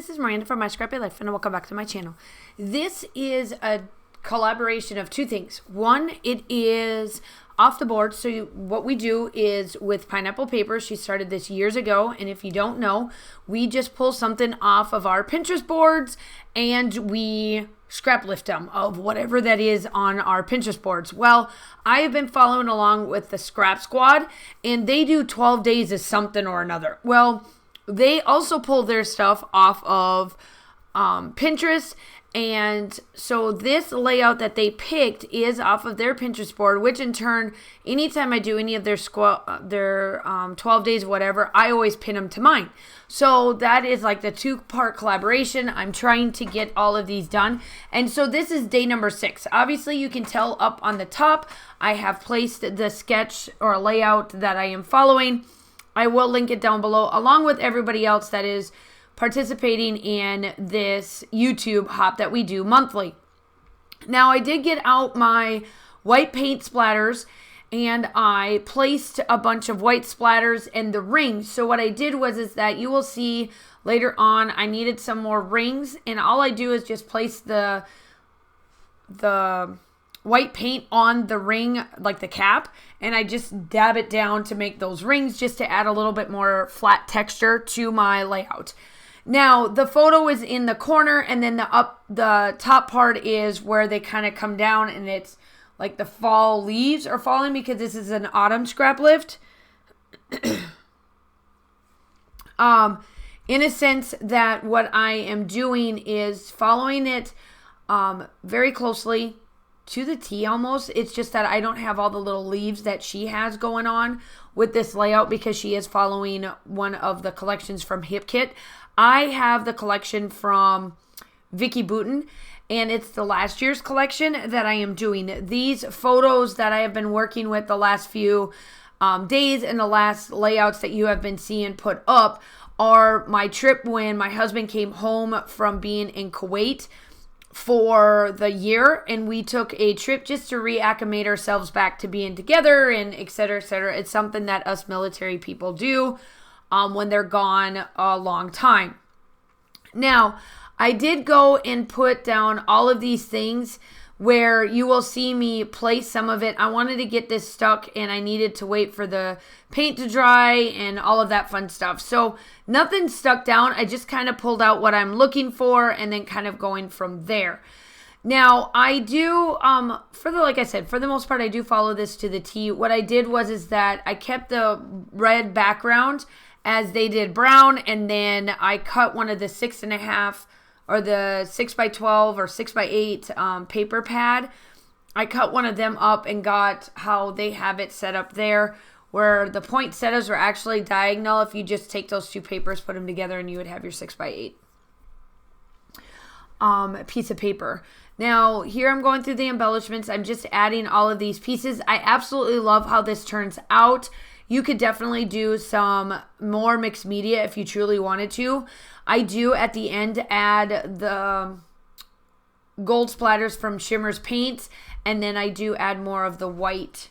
this is Miranda from My Scrappy Life, and welcome back to my channel. This is a collaboration of two things. One, it is off the board. So what we do is with Pineapple Paper, she started this years ago, and if you don't know, we just pull something off of our Pinterest boards and we scrap lift them of whatever that is on our Pinterest boards. Well, I have been following along with the Scrap Squad, and they do 12 days of something or another. Well, they also pull their stuff off of Pinterest, and so this layout that they picked is off of their Pinterest board, which in turn, anytime I do any of their 12 days, whatever, I always pin them to mine. So that is like the two-part collaboration. I'm trying to get all of these done. And so this is day number 6. Obviously, you can tell up on the top, I have placed the sketch or layout that I am following. I will link it down below, along with everybody else that is participating in this YouTube hop that we do monthly. Now, I did get out my white paint splatters, and I placed a bunch of white splatters in the rings. So what I did is that you will see later on, I needed some more rings, and all I do is just place the white paint on the ring, like the cap, and I just dab it down to make those rings, just to add a little bit more flat texture to my layout. Now, the photo is in the corner, and then the top part is where they kind of come down, and it's like the fall leaves are falling because this is an autumn scrap lift. In a sense that what I am doing is following it very closely to the T almost. It's just that I don't have all the little leaves that she has going on with this layout because she is following one of the collections from Hip Kit. I have the collection from Vicky Boutin, and it's the last year's collection that I am doing. These photos that I have been working with the last few days and the last layouts that you have been seeing put up are my trip when my husband came home from being in Kuwait for the year, and we took a trip just to reacclimate ourselves back to being together and et cetera, et cetera. It's something that us military people do when they're gone a long time. Now, I did go and put down all of these things where you will see me place some of it. I wanted to get this stuck, and I needed to wait for the paint to dry and all of that fun stuff. So nothing stuck down. I just kind of pulled out what I'm looking for and then kind of going from there. Now, I do, like I said, for the most part, I do follow this to the T. What I did is that I kept the red background as they did brown, and then I cut one of the 6.5 or the 6x12 or 6x8 paper pad. I cut one of them up and got how they have it set up there, where the poinsettias are actually diagonal. If you just take those two papers, put them together, and you would have your 6x8 piece of paper. Now, here I'm going through the embellishments. I'm just adding all of these pieces. I absolutely love how this turns out. You could definitely do some more mixed media if you truly wanted to. I do at the end add the gold splatters from Shimmer's paints, and then I do add more of the white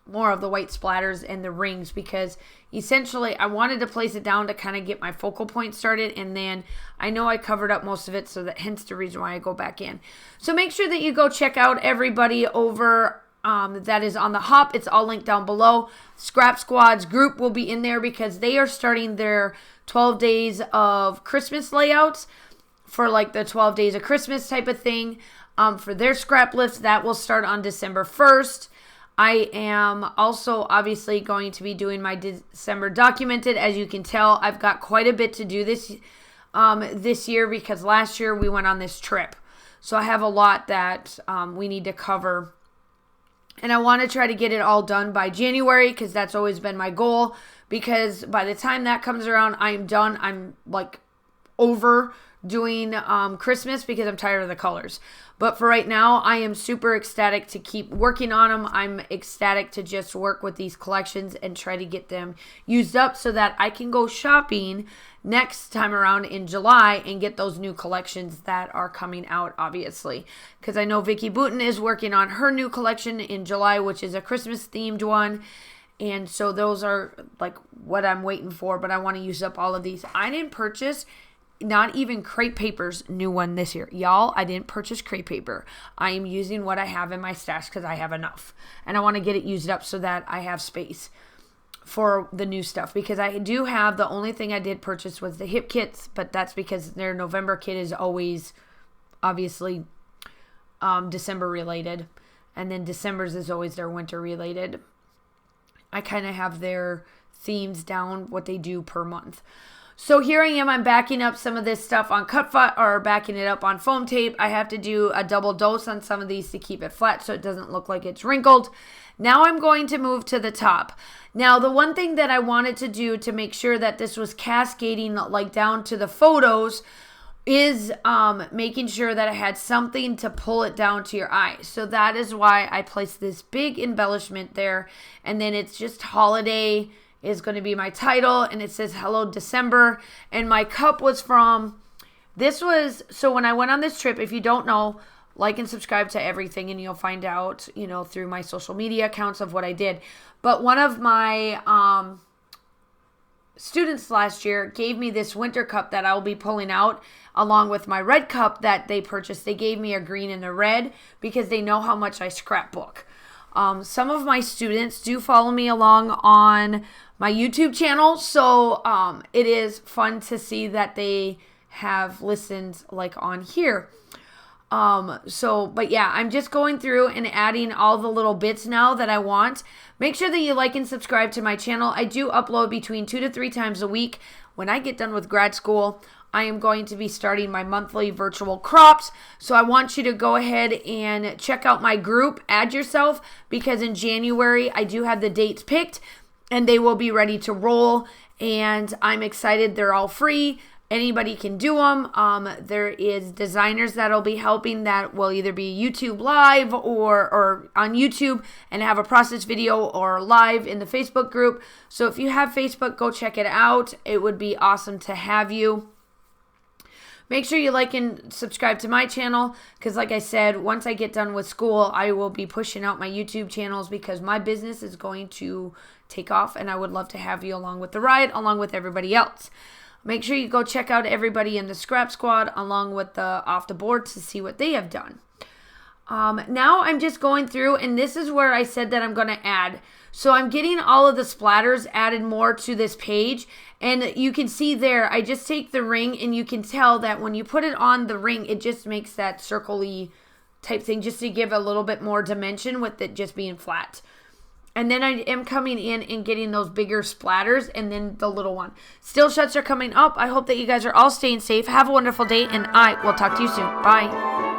splatters and the rings, because essentially I wanted to place it down to kind of get my focal point started, and then I know I covered up most of it, so that hence the reason why I go back in. So make sure that you go check out everybody over that is on the hop. It's all linked down below. Scrap Squad's group will be in there because they are starting their 12 days of Christmas layouts for like the 12 days of Christmas type of thing. For their scrap lifts, that will start on December 1st. I am also obviously going to be doing my December documented. As you can tell, I've got quite a bit to do this year because last year we went on this trip. So I have a lot that we need to cover. And I want to try to get it all done by January because that's always been my goal. Because by the time that comes around, I'm done. I'm like over doing Christmas because I'm tired of the colors. But for right now, I am super ecstatic to keep working on them. I'm ecstatic to just work with these collections and try to get them used up so that I can go shopping next time around in July and get those new collections that are coming out, obviously. Because I know Vicky Boutin is working on her new collection in July, which is a Christmas-themed one. And so those are like what I'm waiting for, but I want to use up all of these. I didn't purchase not even crepe paper's new one this year. Y'all, I didn't purchase crepe paper. I am using what I have in my stash because I have enough. And I want to get it used up so that I have space for the new stuff, because I do have, the only thing I did purchase was the hip kits, but that's because their November kit is always obviously December related, and then December's is always their winter related. I kind of have their themes down, what they do per month. So here I am, I'm backing up some of this stuff on or backing it up on foam tape. I have to do a double dose on some of these to keep it flat so it doesn't look like it's wrinkled. Now I'm going to move to the top. Now the one thing that I wanted to do to make sure that this was cascading like down to the photos is making sure that I had something to pull it down to your eye. So that is why I placed this big embellishment there. And then it's just holiday is going to be my title, and it says Hello December. And my cup was from, so when I went on this trip, if you don't know, like and subscribe to everything and you'll find out, through my social media accounts of what I did. But one of my students last year gave me this winter cup that I'll be pulling out along with my red cup that they purchased. They gave me a green and a red because they know how much I scrapbook. Some of my students do follow me along on my YouTube channel, so it is fun to see that they have listened like on here. But yeah, I'm just going through and adding all the little bits now that I want. Make sure that you like and subscribe to my channel. I do upload between 2 to 3 times a week. When I get done with grad school, I am going to be starting my monthly virtual crops. So I want you to go ahead and check out my group, add yourself, because in January I do have the dates picked and they will be ready to roll. And I'm excited. They're all free. Anybody can do them. There is designers that'll be helping that will either be YouTube live or on YouTube and have a process video, or live in the Facebook group. So if you have Facebook, go check it out. It would be awesome to have you. Make sure you like and subscribe to my channel, because like I said, once I get done with school, I will be pushing out my YouTube channels because my business is going to take off, and I would love to have you along with the ride, along with everybody else. Make sure you go check out everybody in the Scrap Squad along with the Off the Board to see what they have done. Now I'm just going through, and this is where I said that I'm going to add. So I'm getting all of the splatters added more to this page, and you can see there, I just take the ring, and you can tell that when you put it on the ring, it just makes that circle-y type thing just to give a little bit more dimension with it just being flat. And then I am coming in and getting those bigger splatters, and then the little one. Still shots are coming up. I hope that you guys are all staying safe. Have a wonderful day, and I will talk to you soon. Bye.